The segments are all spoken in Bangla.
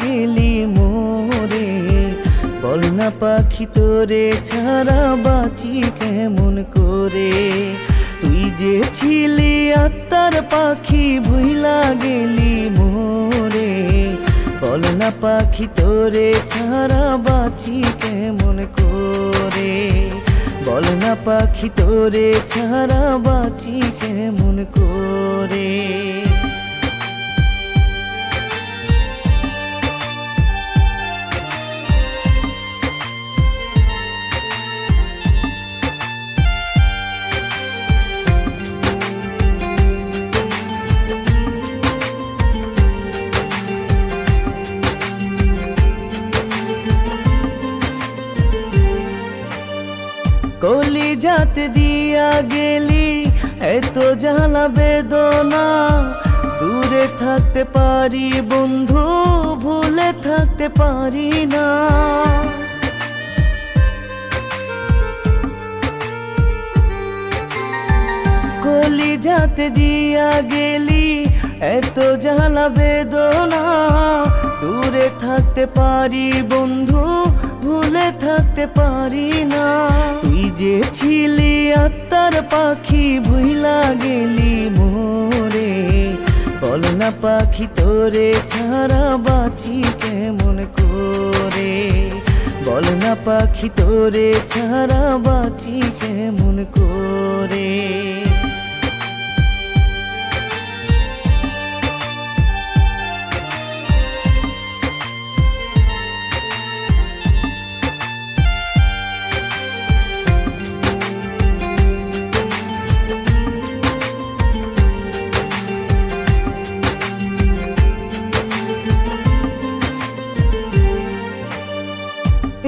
গেলি মোরে। বল না পাখি তোরে ছাড়া বাঁচি কেমন করে। তুই যে ছিলি আত্মার পাখি ভুইলা গেলি মোরে। বল না পাখি তোরে ছাড়া বাঁচি কেমন করে। বল না পাখি তোরে ছাড়া বাঁচি কেমন করে। কলিজাতে দিয়া গেলি এত জ্বালা বেদনা। দূরে থাকতে পারি বন্ধু, ভুলে থাকতে পারি না। কলিজাতে দিয়া গেলি এত জ্বালা বেদনা। দূরে থাকতে পারি বন্ধু, ভুলে থাকতে পারি না। তুই যে ছিলি আত্মার পাখি ভুইলা গেলি মোরে। বল না পাখি তোরে ছাড়া বাঁচি কেমন করে। বল না পাখি তোরে ছাড়া বাঁচি কেমন করে।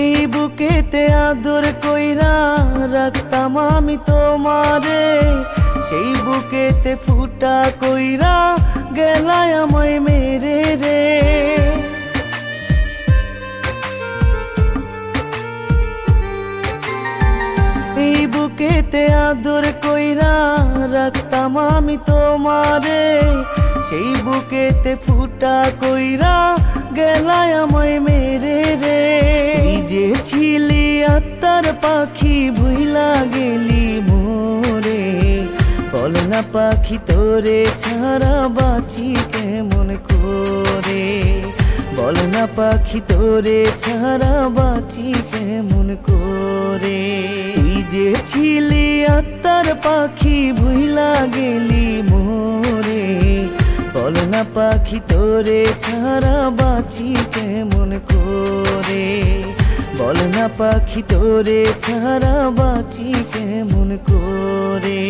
এই বুকেতে আদর কইরা রাখতাম আমি তোমারে। সেই বুকেতে ফুটা কইরা গেলায় আমায় মেরে রে। এই বুকেতে আদর কইরা রাখতাম আমি তোমারে। সেই বুকেতে ফুটা কইরা গেলায় আমায় মেরে রে। তুই যে ছিলি আত্মার পাখি ভুইলা গেলি মোরে। বল না পাখি তোরে ছাড়া বাঁচি কেমন করে। বল না পাখি তোরে ছাড়া বাঁচি কেমন করে। তুই যে ছিলি আত্মার পাখি ভুইলা গেলি মোরে। বল না পাখি তোরে ছাড়া বাঁচি কেমন করে। বল না পাখি তোরে ছাড়া বাঁচি কেমন করে।